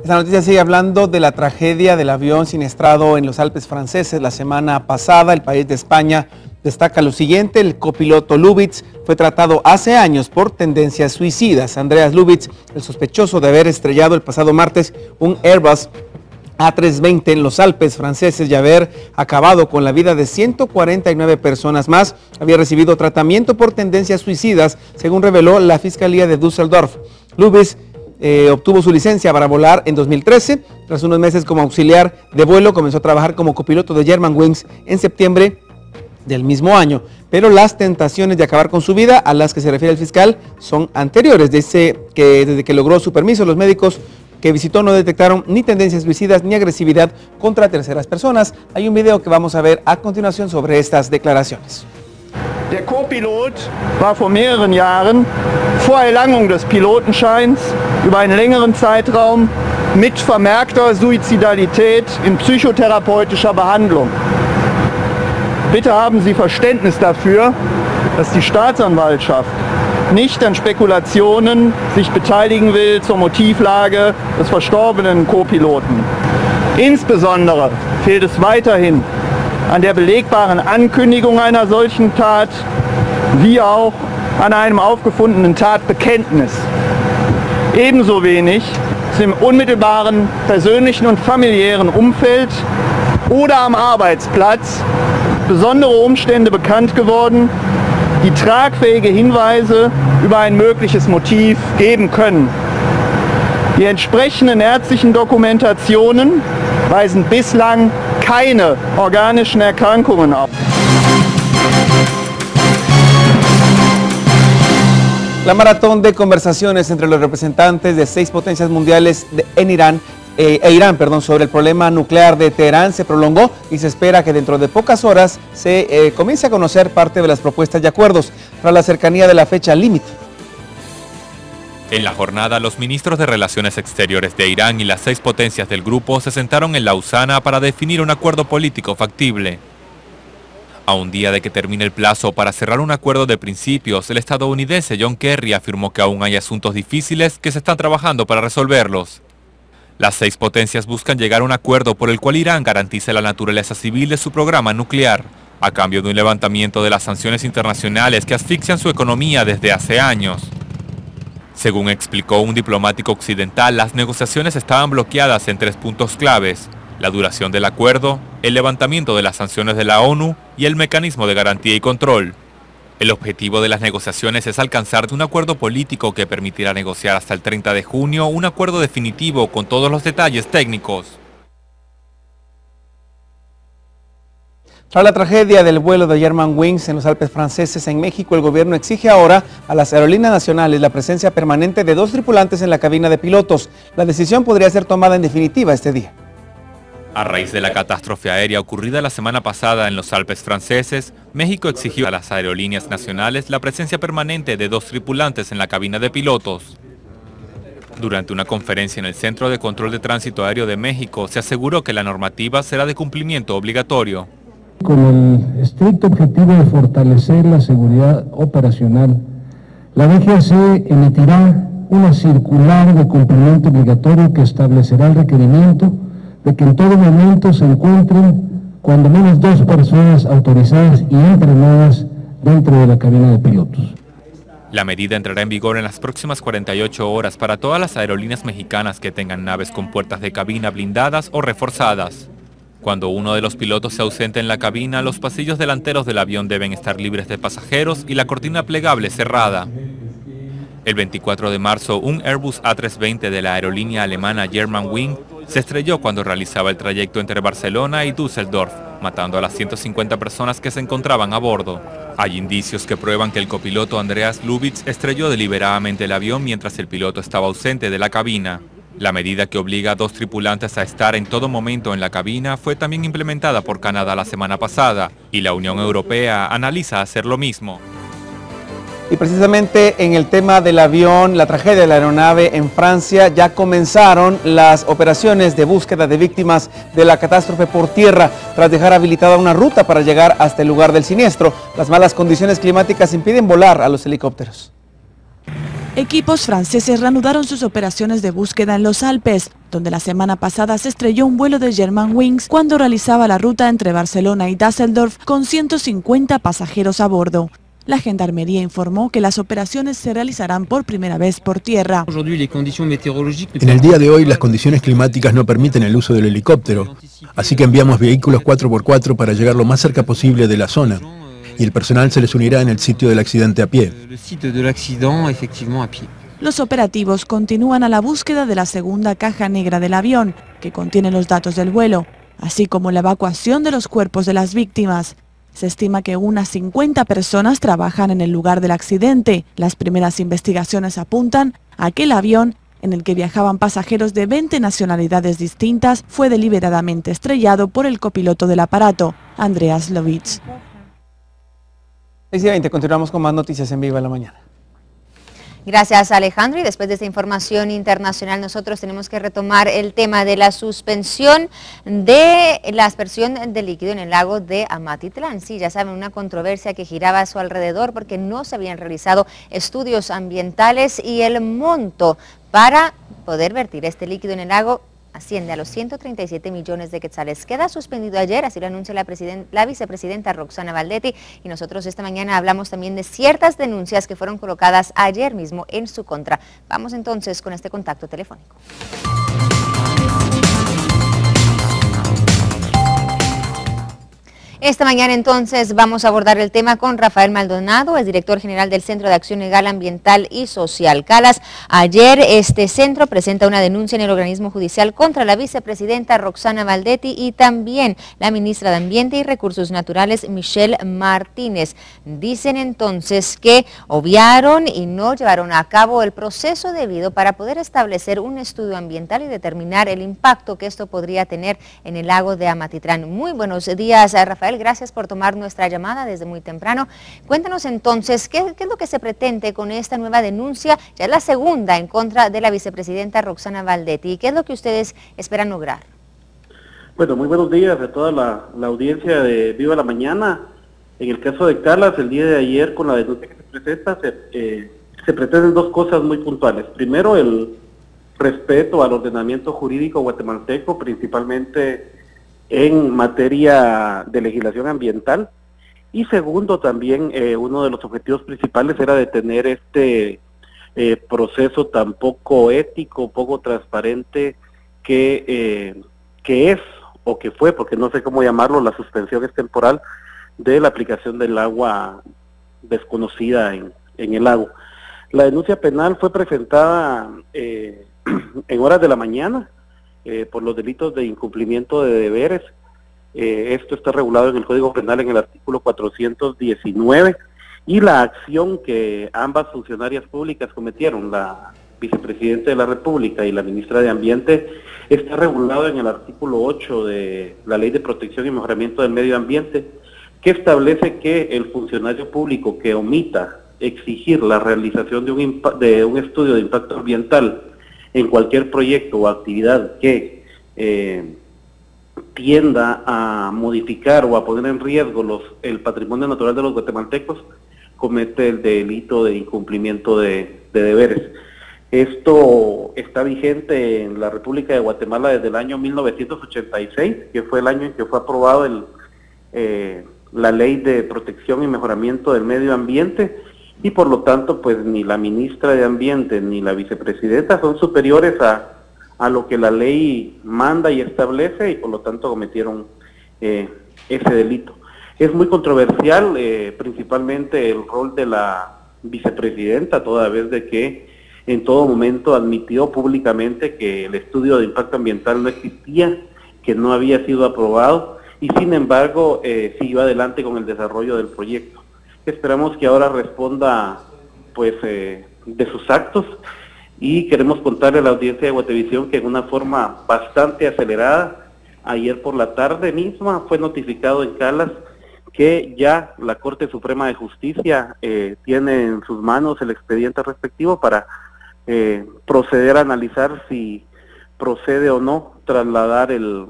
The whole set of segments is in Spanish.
Esta noticia sigue hablando de la tragedia del avión siniestrado en los Alpes franceses la semana pasada. El país de España destaca lo siguiente: el copiloto Lubitz fue tratado hace años por tendencias suicidas. Andreas Lubitz, el sospechoso de haber estrellado el pasado martes un Airbus A320 en los Alpes franceses y haber acabado con la vida de 149 personas más, había recibido tratamiento por tendencias suicidas, según reveló la Fiscalía de Düsseldorf. Lubitz obtuvo su licencia para volar en 2013. Tras unos meses como auxiliar de vuelo, comenzó a trabajar como copiloto de Germanwings en septiembre del mismo año. Pero las tentaciones de acabar con su vida, a las que se refiere el fiscal, son anteriores. Desde que logró su permiso, los médicos que visitó no detectaron ni tendencias suicidas ni agresividad contra terceras personas. Hay un video que vamos a ver a continuación sobre estas declaraciones. Der Co-Pilot war vor mehreren Jahren vor Erlangung des Pilotenscheins über einen längeren Zeitraum mit vermerkter Suizidalität in psychotherapeutischer Behandlung. Bitte haben Sie Verständnis dafür, dass die Staatsanwaltschaft nicht an Spekulationen sich beteiligen will zur Motivlage des verstorbenen Co-Piloten. Insbesondere fehlt es weiterhin an der belegbaren Ankündigung einer solchen Tat, wie auch an einem aufgefundenen Tatbekenntnis. Ebenso wenig ist im unmittelbaren persönlichen und familiären Umfeld oder am Arbeitsplatz besondere Umstände bekannt geworden, die tragfähige Hinweise über ein mögliches Motiv geben können. Die entsprechenden ärztlichen Dokumentationen weisen bislang keine organischen Erkrankungen auf. La maratón de conversaciones entre los representantes de 6 potencias mundiales en Irán sobre el problema nuclear de Teherán se prolongó y se espera que dentro de pocas horas se comience a conocer parte de las propuestas y acuerdos tras la cercanía de la fecha límite. En la jornada, los ministros de Relaciones Exteriores de Irán y las 6 potencias del grupo se sentaron en Lausana para definir un acuerdo político factible. A un día de que termine el plazo para cerrar un acuerdo de principios, el estadounidense John Kerry afirmó que aún hay asuntos difíciles que se están trabajando para resolverlos. Las 6 potencias buscan llegar a un acuerdo por el cual Irán garantice la naturaleza civil de su programa nuclear, a cambio de un levantamiento de las sanciones internacionales que asfixian su economía desde hace años. Según explicó un diplomático occidental, las negociaciones estaban bloqueadas en 3 puntos claves: la duración del acuerdo, el levantamiento de las sanciones de la ONU y el mecanismo de garantía y control. El objetivo de las negociaciones es alcanzar un acuerdo político que permitirá negociar hasta el 30 de junio un acuerdo definitivo con todos los detalles técnicos. Tras la tragedia del vuelo de Germanwings en los Alpes franceses en México, el gobierno exige ahora a las aerolíneas nacionales la presencia permanente de 2 tripulantes en la cabina de pilotos. La decisión podría ser tomada en definitiva este día. A raíz de la catástrofe aérea ocurrida la semana pasada en los Alpes franceses, México exigió a las aerolíneas nacionales la presencia permanente de 2 tripulantes en la cabina de pilotos. Durante una conferencia en el Centro de Control de Tránsito Aéreo de México, se aseguró que la normativa será de cumplimiento obligatorio. Con el estricto objetivo de fortalecer la seguridad operacional, la DGAC emitirá una circular de cumplimiento obligatorio que establecerá el requerimiento de que en todo momento se encuentren cuando menos 2 personas autorizadas y entrenadas dentro de la cabina de pilotos. La medida entrará en vigor en las próximas 48 horas para todas las aerolíneas mexicanas que tengan naves con puertas de cabina blindadas o reforzadas. Cuando uno de los pilotos se ausente en la cabina, los pasillos delanteros del avión deben estar libres de pasajeros y la cortina plegable cerrada. El 24 de marzo, un Airbus A320 de la aerolínea alemana Germanwings se estrelló cuando realizaba el trayecto entre Barcelona y Düsseldorf, matando a las 150 personas que se encontraban a bordo. Hay indicios que prueban que el copiloto Andreas Lubitz estrelló deliberadamente el avión mientras el piloto estaba ausente de la cabina. La medida que obliga a 2 tripulantes a estar en todo momento en la cabina fue también implementada por Canadá la semana pasada, y la Unión Europea analiza hacer lo mismo. Y precisamente en el tema del avión, la tragedia de la aeronave en Francia, ya comenzaron las operaciones de búsqueda de víctimas de la catástrofe por tierra, tras dejar habilitada una ruta para llegar hasta el lugar del siniestro. Las malas condiciones climáticas impiden volar a los helicópteros. Equipos franceses reanudaron sus operaciones de búsqueda en los Alpes, donde la semana pasada se estrelló un vuelo de Germanwings cuando realizaba la ruta entre Barcelona y Düsseldorf con 150 pasajeros a bordo. La Gendarmería informó que las operaciones se realizarán por primera vez por tierra. En el día de hoy las condiciones climáticas no permiten el uso del helicóptero, así que enviamos vehículos 4x4 para llegar lo más cerca posible de la zona. Y el personal se les unirá en el sitio del accidente a pie. Los operativos continúan a la búsqueda de la segunda caja negra del avión, que contiene los datos del vuelo, así como la evacuación de los cuerpos de las víctimas. Se estima que unas 50 personas trabajan en el lugar del accidente. Las primeras investigaciones apuntan a que el avión, en el que viajaban pasajeros de 20 nacionalidades distintas, fue deliberadamente estrellado por el copiloto del aparato, Andreas Lovitz. 6:20, continuamos con más noticias en Viva la Mañana. Gracias, Alejandro. Y después de esta información internacional, nosotros tenemos que retomar el tema de la suspensión de la aspersión de líquido en el lago de Amatitlán. Sí, ya saben, una controversia que giraba a su alrededor porque no se habían realizado estudios ambientales y el monto para poder vertir este líquido en el lago asciende a los 137 millones de quetzales. Queda suspendido ayer, así lo anuncia la vicepresidenta Roxana Valdetti, y nosotros esta mañana hablamos también de ciertas denuncias que fueron colocadas ayer mismo en su contra. Vamos entonces con este contacto telefónico. Esta mañana entonces vamos a abordar el tema con Rafael Maldonado, el director general del Centro de Acción Legal Ambiental y Social, CALAS. Ayer este centro presenta una denuncia en el organismo judicial contra la vicepresidenta Roxana Valdetti y también la ministra de Ambiente y Recursos Naturales, Michelle Martínez. Dicen entonces que obviaron y no llevaron a cabo el proceso debido para poder establecer un estudio ambiental y determinar el impacto que esto podría tener en el lago de Amatitlán. Muy buenos días, Rafael. Gracias por tomar nuestra llamada desde muy temprano. Cuéntanos entonces, ¿qué es lo que se pretende con esta nueva denuncia? Ya es la segunda en contra de la vicepresidenta Roxana Valdetti. ¿Qué es lo que ustedes esperan lograr? Bueno, muy buenos días a toda la audiencia de Viva la Mañana. En el caso de CALAS, el día de ayer, con la denuncia que se presenta, se pretenden dos cosas muy puntuales. Primero, el respeto al ordenamiento jurídico guatemalteco, principalmente en materia de legislación ambiental, y segundo también uno de los objetivos principales era detener este proceso tan poco ético, poco transparente que es o que fue, porque no sé cómo llamarlo, la suspensión es temporal de la aplicación del agua desconocida en el lago. La denuncia penal fue presentada en horas de la mañana, por los delitos de incumplimiento de deberes. Esto está regulado en el Código Penal en el artículo 419, y la acción que ambas funcionarias públicas cometieron, la vicepresidenta de la República y la ministra de Ambiente, está regulado en el artículo 8 de la Ley de Protección y Mejoramiento del Medio Ambiente, que establece que el funcionario público que omita exigir la realización de un estudio de impacto ambiental en cualquier proyecto o actividad que tienda a modificar o a poner en riesgo el patrimonio natural de los guatemaltecos, comete el delito de incumplimiento de deberes. Esto está vigente en la República de Guatemala desde el año 1986, que fue el año en que fue aprobado la Ley de Protección y Mejoramiento del Medio Ambiente, y por lo tanto pues ni la ministra de Ambiente ni la vicepresidenta son superiores a lo que la ley manda y establece, y por lo tanto cometieron ese delito. Es muy controversial principalmente el rol de la vicepresidenta, toda vez de que en todo momento admitió públicamente que el estudio de impacto ambiental no existía, que no había sido aprobado, y sin embargo siguió adelante con el desarrollo del proyecto. Esperamos que ahora responda pues de sus actos, y queremos contarle a la audiencia de Guatevisión que en una forma bastante acelerada, ayer por la tarde misma fue notificado en CALAS que ya la Corte Suprema de Justicia tiene en sus manos el expediente respectivo para proceder a analizar si procede o no trasladar el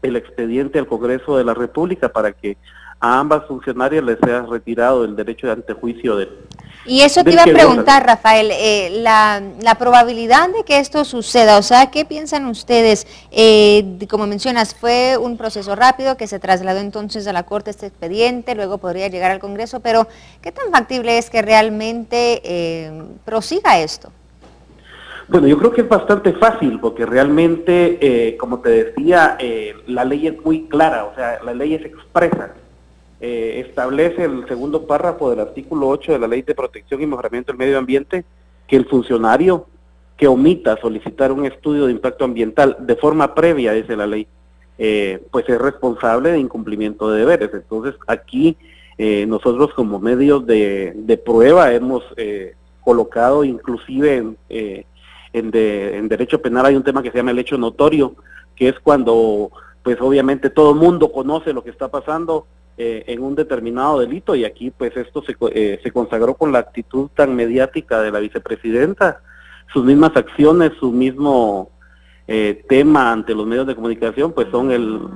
expediente al Congreso de la República para que a ambas funcionarias les sea retirado el derecho de antejuicio Y eso te iba a preguntar, Rafael, la probabilidad de que esto suceda, o sea, ¿qué piensan ustedes? Como mencionas, fue un proceso rápido que se trasladó entonces a la Corte este expediente, luego podría llegar al Congreso, pero ¿qué tan factible es que realmente prosiga esto? Bueno, yo creo que es bastante fácil, porque realmente, como te decía, la ley es muy clara, o sea, la ley es expresa. Establece el segundo párrafo del artículo 8 de la Ley de Protección y Mejoramiento del Medio Ambiente que el funcionario que omita solicitar un estudio de impacto ambiental de forma previa, dice la ley, pues es responsable de incumplimiento de deberes. Entonces aquí nosotros como medios de prueba hemos colocado inclusive en derecho penal hay un tema que se llama el hecho notorio, que es cuando pues obviamente todo el mundo conoce lo que está pasando en un determinado delito, y aquí pues esto se consagró con la actitud tan mediática de la vicepresidenta, sus mismas acciones, su mismo tema ante los medios de comunicación, pues son el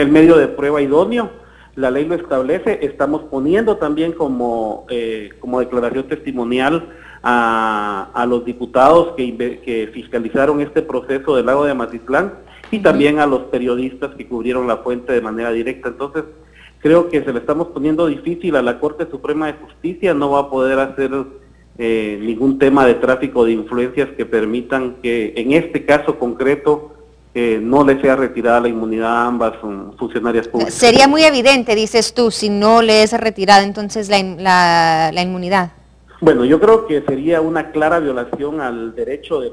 medio de prueba idóneo. La ley lo establece, estamos poniendo también como declaración testimonial a los diputados que fiscalizaron este proceso del lago de Amatitlán y también a los periodistas que cubrieron la fuente de manera directa. Entonces, creo que se le estamos poniendo difícil a la Corte Suprema de Justicia, no va a poder hacer ningún tema de tráfico de influencias que permitan que en este caso concreto no le sea retirada la inmunidad a ambas funcionarias públicas. Sería muy evidente, dices tú, si no le es retirada entonces la inmunidad. Bueno, yo creo que sería una clara violación al derecho de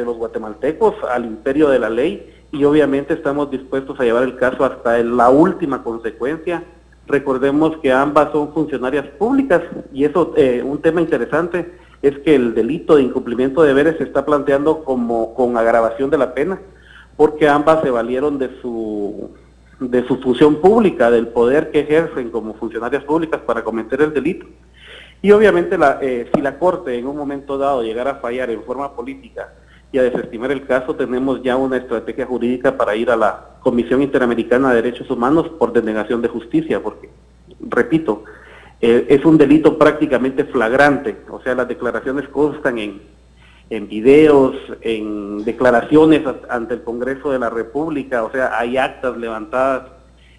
los guatemaltecos, al imperio de la ley, y obviamente estamos dispuestos a llevar el caso hasta la última consecuencia. Recordemos que ambas son funcionarias públicas, y eso, un tema interesante, es que el delito de incumplimiento de deberes se está planteando con agravación de la pena, porque ambas se valieron de su función pública, del poder que ejercen como funcionarias públicas para cometer el delito. Y obviamente si la Corte en un momento dado llegara a fallar en forma política y a desestimar el caso, tenemos ya una estrategia jurídica para ir a la Comisión Interamericana de Derechos Humanos por denegación de justicia, porque, repito, es un delito prácticamente flagrante, o sea, las declaraciones constan en videos, en declaraciones ante el Congreso de la República, o sea, hay actas levantadas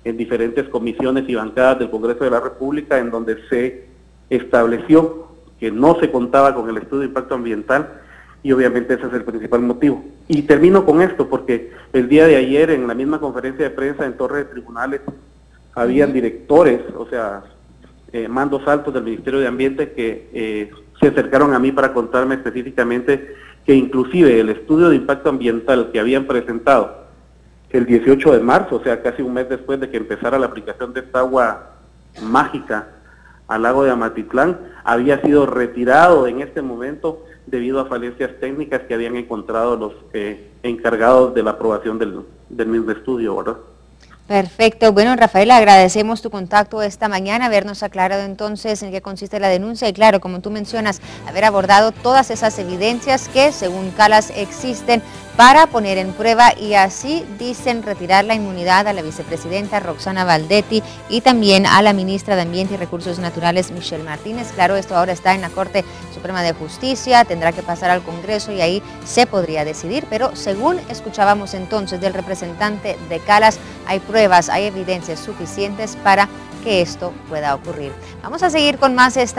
en diferentes comisiones y bancadas del Congreso de la República en donde se estableció que no se contaba con el estudio de impacto ambiental, y obviamente ese es el principal motivo. Y termino con esto porque el día de ayer en la misma conferencia de prensa en Torre de Tribunales habían directores, o sea, mandos altos del Ministerio de Ambiente que se acercaron a mí para contarme específicamente que inclusive el estudio de impacto ambiental que habían presentado el 18 de marzo, o sea, casi un mes después de que empezara la aplicación de esta agua mágica al lago de Amatitlán, había sido retirado en este momento debido a falencias técnicas que habían encontrado los encargados de la aprobación del mismo estudio, ¿verdad? Perfecto. Bueno, Rafael, agradecemos tu contacto esta mañana, habernos aclarado entonces en qué consiste la denuncia y claro, como tú mencionas, haber abordado todas esas evidencias que, según Calas, existen para poner en prueba y así dicen retirar la inmunidad a la vicepresidenta Roxana Valdetti y también a la ministra de Ambiente y Recursos Naturales Michelle Martínez. Claro, esto ahora está en la Corte Suprema de Justicia, tendrá que pasar al Congreso y ahí se podría decidir, pero según escuchábamos entonces del representante de Calas, hay pruebas, hay evidencias suficientes para que esto pueda ocurrir. Vamos a seguir con más esta